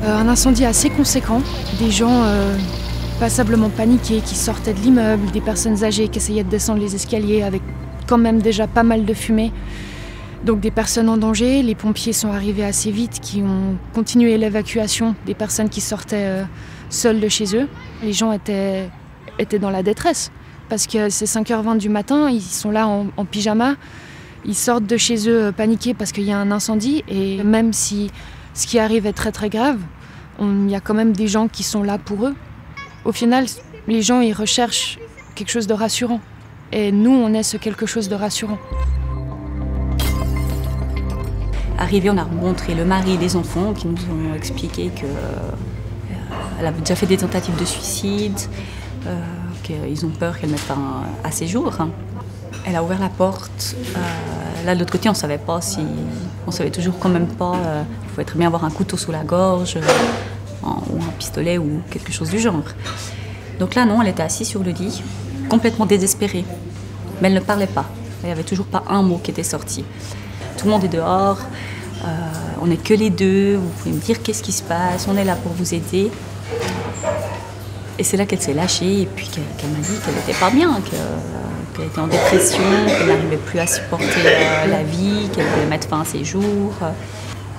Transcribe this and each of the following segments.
Un incendie assez conséquent, des gens passablement paniqués qui sortaient de l'immeuble, des personnes âgées qui essayaient de descendre les escaliers avec quand même déjà pas mal de fumée. Donc des personnes en danger, les pompiers sont arrivés assez vite, qui ont continué l'évacuation des personnes qui sortaient seules de chez eux. Les gens étaient dans la détresse parce que c'est 5h20 du matin, ils sont là en pyjama, ils sortent de chez eux paniqués parce qu'il y a un incendie et même si ce qui arrive est très très grave, il y a quand même des gens qui sont là pour eux. Au final, les gens ils recherchent quelque chose de rassurant et nous on est ce quelque chose de rassurant. Arrivés, on a rencontré le mari et les enfants qui nous ont expliqué qu'elle avait déjà fait des tentatives de suicide, qu'ils ont peur qu'elle mette fin à ses jours. Elle a ouvert la porte. Là, de l'autre côté, on savait toujours quand même pas. Il pouvait très bien avoir un couteau sous la gorge, ou un pistolet ou quelque chose du genre. Donc là, non, elle était assise sur le lit, complètement désespérée. Mais elle ne parlait pas. Il n'y avait toujours pas un mot qui était sorti. Tout le monde est dehors, on n'est que les deux, vous pouvez me dire qu'est-ce qui se passe, on est là pour vous aider. Et c'est là qu'elle s'est lâchée et puis qu'elle m'a dit qu'elle n'était pas bien, qu'elle était en dépression, qu'elle n'arrivait plus à supporter la vie, qu'elle voulait mettre fin à ses jours.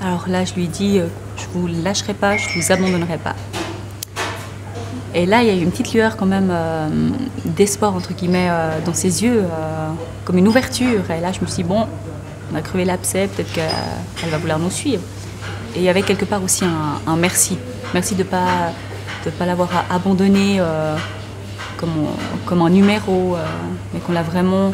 Alors là, je lui ai dit, je ne vous lâcherai pas, je ne vous abandonnerai pas. Et là, il y a eu une petite lueur quand même d'espoir, entre guillemets, dans ses yeux, comme une ouverture. Et là, je me suis dit, bon, on a crevé l'abcès, peut-être qu'elle va vouloir nous suivre. Et il y avait quelque part aussi un merci. Merci de pas l'avoir abandonné comme un numéro, mais qu'on a vraiment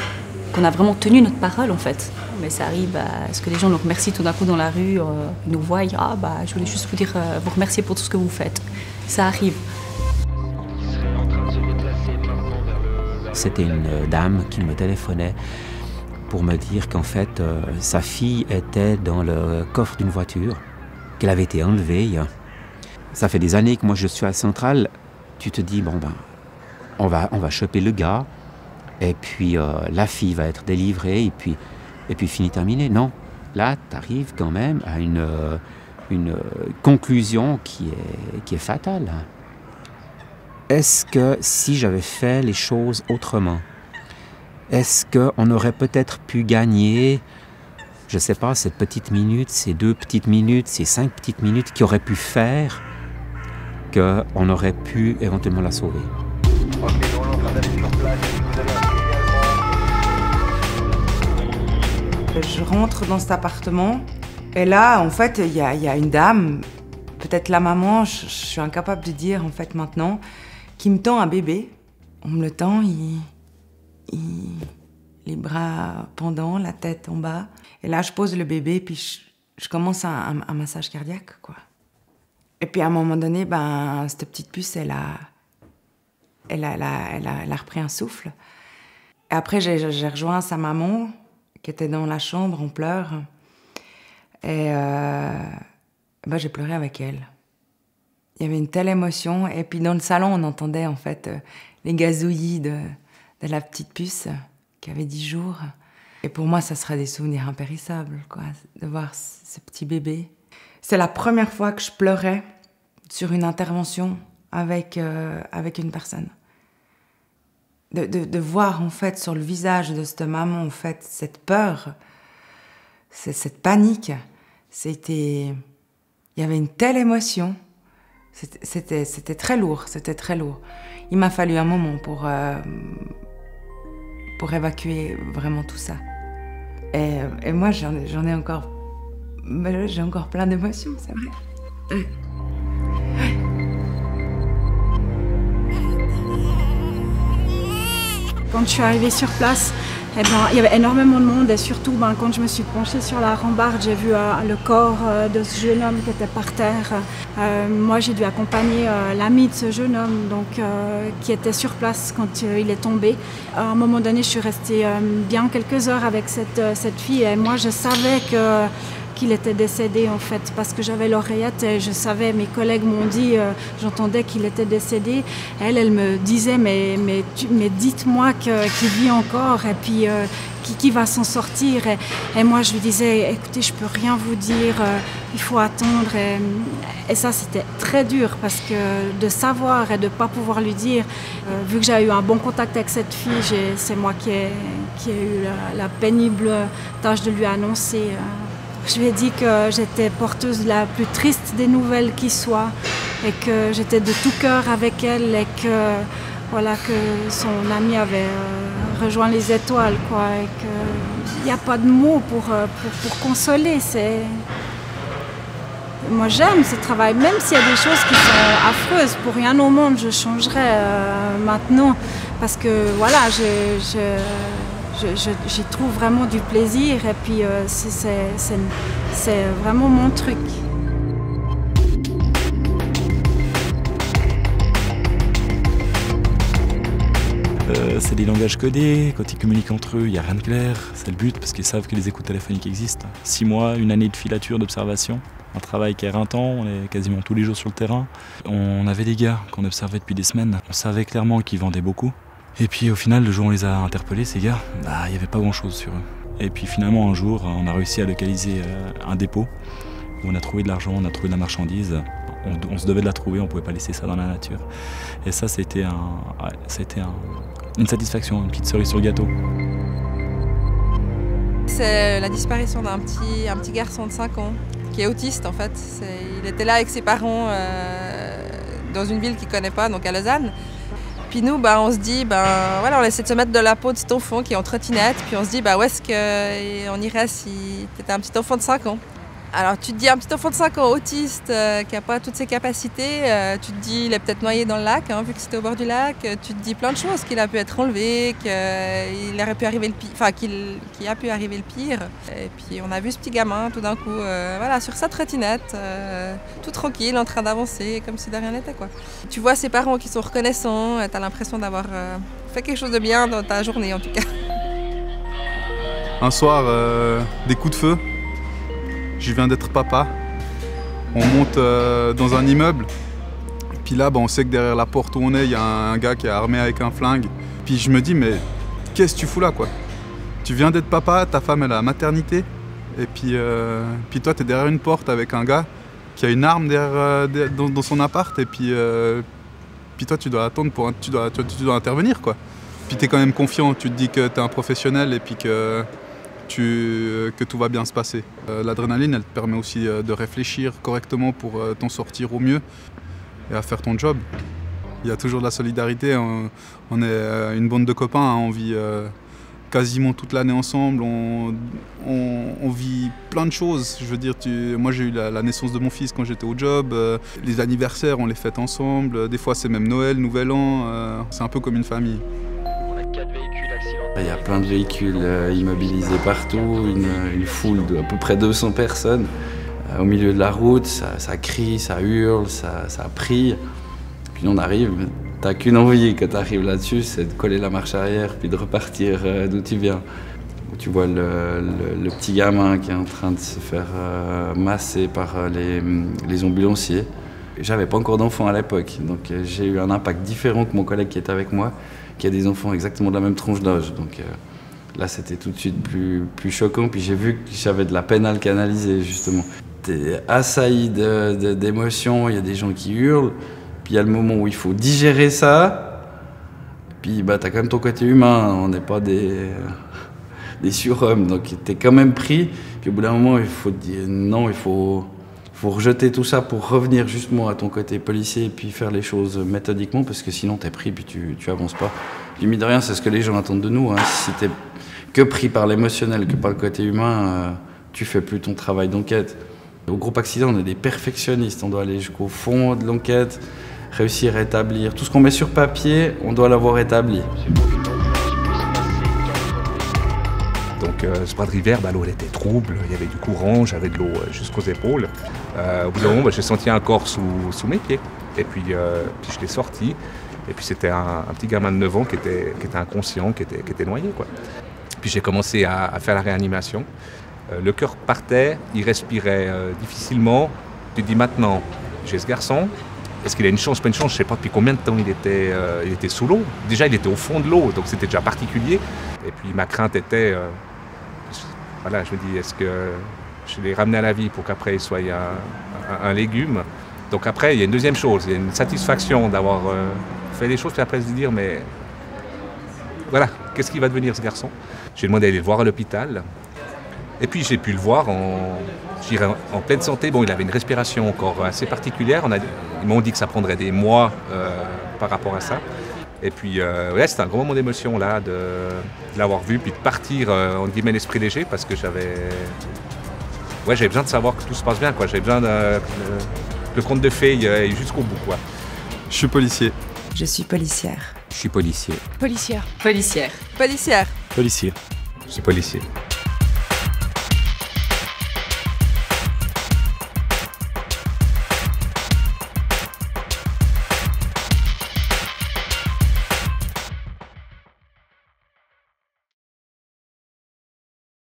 tenu notre parole en fait. Mais ça arrive à ce que les gens nous remercient tout d'un coup dans la rue, nous voient, je voulais juste vous dire, vous remercier pour tout ce que vous faites. Ça arrive. C'était une dame qui me téléphonait pour me dire qu'en fait, sa fille était dans le coffre d'une voiture, qu'elle avait été enlevée. Ça fait des années que moi je suis à Centrale. Tu te dis, on va choper le gars, et puis la fille va être délivrée, et puis fini terminé. Non, là, tu arrives quand même à une conclusion qui est fatale. Est-ce que si j'avais fait les choses autrement, est-ce qu'on aurait peut-être pu gagner, je ne sais pas, cette petite minute, ces 2 petites minutes, ces 5 petites minutes qui auraient pu faire qu'on aurait pu éventuellement la sauver? Je rentre dans cet appartement et là, en fait, il y a une dame, peut-être la maman, je suis incapable de dire en fait maintenant, qui me tend un bébé. On me le tend, les bras pendants, la tête en bas. Et là, je pose le bébé, puis je commence un massage cardiaque, quoi. Et puis à un moment donné, cette petite puce, elle a repris un souffle. Et après, j'ai rejoint sa maman, qui était dans la chambre en pleurs. Et j'ai pleuré avec elle. Il y avait une telle émotion. Et puis dans le salon, on entendait en fait les gazouillis de la petite puce qui avait 10 jours. Et pour moi, ça sera des souvenirs impérissables, quoi, de voir ce petit bébé. C'est la première fois que je pleurais sur une intervention avec une personne. De voir en fait sur le visage de cette maman en fait cette peur, cette panique, il y avait une telle émotion, c'était très lourd, Il m'a fallu un moment pour évacuer vraiment tout ça. Et moi j'en ai encore, j'ai encore plein d'émotions, c'est vrai. Quand je suis arrivée sur place, il y avait énormément de monde et surtout quand je me suis penchée sur la rambarde, j'ai vu le corps de ce jeune homme qui était par terre. Moi, j'ai dû accompagner l'ami de ce jeune homme qui était sur place quand il est tombé. À un moment donné, je suis restée bien quelques heures avec cette fille et moi, je savais qu'il était décédé en fait parce que j'avais l'oreillette et je savais, mes collègues m'ont dit, j'entendais qu'il était décédé. Elle me disait mais dites-moi qu'il vit encore et puis qui va s'en sortir. Et moi, je lui disais, écoutez, je peux rien vous dire, il faut attendre. Et ça, c'était très dur parce que de savoir et de ne pas pouvoir lui dire, vu que j'ai eu un bon contact avec cette fille, c'est moi qui ai eu la pénible tâche de lui annoncer. Je lui ai dit que j'étais porteuse la plus triste des nouvelles qui soit et que j'étais de tout cœur avec elle et que, voilà, que son ami avait rejoint les étoiles, quoi, et qu'il n'y a pas de mots pour consoler. Moi, j'aime ce travail, même s'il y a des choses qui sont affreuses. Pour rien au monde, je changerais maintenant parce que, voilà, j'y trouve vraiment du plaisir et puis c'est vraiment mon truc. C'est des langages codés, quand ils communiquent entre eux, il n'y a rien de clair, c'est le but parce qu'ils savent que les écoutes téléphoniques existent. 6 mois, une année de filature d'observation, un travail qui est éreintant, on est quasiment tous les jours sur le terrain. On avait des gars qu'on observait depuis des semaines, on savait clairement qu'ils vendaient beaucoup. Et puis au final, le jour où on les a interpellés, ces gars, il n'y avait pas grand chose sur eux. Et puis finalement, un jour, on a réussi à localiser un dépôt où on a trouvé de l'argent, on a trouvé de la marchandise. On se devait de la trouver, on ne pouvait pas laisser ça dans la nature. Et ça, c'était une satisfaction, une petite cerise sur le gâteau. C'est la disparition d'un petit garçon de 5 ans qui est autiste en fait. Il était là avec ses parents dans une ville qu'il ne connaît pas, donc à Lausanne. Puis nous, on se dit, voilà, on essaie de se mettre de la peau de cet enfant qui est en trottinette, puis on se dit, où est-ce qu'on irait si tu étais un petit enfant de 5 ans? Alors tu te dis, un petit enfant de 5 ans autiste qui n'a pas toutes ses capacités, tu te dis il est peut-être noyé dans le lac, vu que c'était au bord du lac, tu te dis plein de choses, qu'il a pu être enlevé, qu'il aurait pu arriver le pire, enfin qu'il a pu arriver le pire. Et puis on a vu ce petit gamin tout d'un coup, voilà, sur sa trottinette, tout tranquille, en train d'avancer, comme si de rien n'était, quoi. Tu vois ses parents qui sont reconnaissants, tu as l'impression d'avoir fait quelque chose de bien dans ta journée en tout cas. Un soir, des coups de feu. Je viens d'être papa. On monte dans un immeuble. Puis là, on sait que derrière la porte où on est, il y a un gars qui est armé avec un flingue. Puis je me dis, mais qu'est-ce que tu fous là, quoi? Tu viens d'être papa, ta femme elle est à la maternité. Et puis toi, tu es derrière une porte avec un gars qui a une arme dans son appart. Et puis toi, tu dois attendre, tu dois intervenir, quoi. Puis tu es quand même confiant, tu te dis que tu es un professionnel et puis que tout va bien se passer. L'adrénaline, elle te permet aussi de réfléchir correctement pour t'en sortir au mieux et à faire ton job. Il y a toujours de la solidarité, on est une bande de copains, on vit quasiment toute l'année ensemble, on vit plein de choses. Je veux dire, moi j'ai eu la naissance de mon fils quand j'étais au job, les anniversaires on les fête ensemble, des fois c'est même Noël, Nouvel An, c'est un peu comme une famille. Il y a plein de véhicules immobilisés partout, une foule d'à peu près 200 personnes au milieu de la route, ça crie, ça hurle, ça prie. Puis on arrive, t'as qu'une envie quand t'arrives là-dessus, c'est de coller la marche arrière puis de repartir d'où tu viens. Tu vois le petit gamin qui est en train de se faire masser par les ambulanciers. J'avais pas encore d'enfants à l'époque, donc j'ai eu un impact différent que mon collègue qui était avec moi, qui a des enfants exactement de la même tronche d'âge. Donc là, c'était tout de suite plus choquant. Puis j'ai vu que j'avais de la peine à le canaliser, justement. T'es assailli d'émotions, il y a des gens qui hurlent. Puis il y a le moment où il faut digérer ça. Puis t'as quand même ton côté humain, on n'est pas des surhommes. Donc t'es quand même pris. Puis au bout d'un moment, il faut te dire non, il faut rejeter tout ça pour revenir justement à ton côté policier et puis faire les choses méthodiquement parce que sinon t'es pris puis tu avances pas. Puis mine de rien, c'est ce que les gens attendent de nous. Si t'es que pris par l'émotionnel, que par le côté humain, tu fais plus ton travail d'enquête. Au groupe accident, on est des perfectionnistes. On doit aller jusqu'au fond de l'enquête, réussir à établir. Tout ce qu'on met sur papier, on doit l'avoir établi. Donc ce bras de rivière, l'eau elle était trouble, il y avait du courant, j'avais de l'eau jusqu'aux épaules. Au bout d'un moment, j'ai senti un corps sous mes pieds. Et puis je l'ai sorti. Et puis c'était un petit gamin de 9 ans qui était inconscient, qui était noyé, quoi. Puis j'ai commencé à faire la réanimation. Le cœur partait, il respirait difficilement. Tu te dis maintenant, j'ai ce garçon, Est-ce qu'il a une chance, pas une chance? Je ne sais pas depuis combien de temps il était sous l'eau. Déjà, il était au fond de l'eau, donc c'était déjà particulier. Et puis ma crainte était, voilà, je me dis, est-ce que je l'ai ramené à la vie pour qu'après il soit un légume? Donc après, il y a une deuxième chose, il y a une satisfaction d'avoir fait les choses, puis après se dire, mais voilà, qu'est-ce qu'il va devenir ce garçon? J'ai demandé d'aller le voir à l'hôpital. Et puis j'ai pu le voir en pleine santé. Bon, il avait une respiration encore assez particulière. Ils m'ont dit que ça prendrait des mois par rapport à ça. Et puis, ouais, c'était un gros moment d'émotion là, de l'avoir vu, puis de partir, entre guillemets, l'esprit léger, parce que j'avais besoin de savoir que tout se passe bien, quoi. J'avais besoin que le conte de fées aille jusqu'au bout, quoi. Je suis policier. Je suis policière. Je suis policier. Policière. Policière. Policière. Policier. Je suis policier.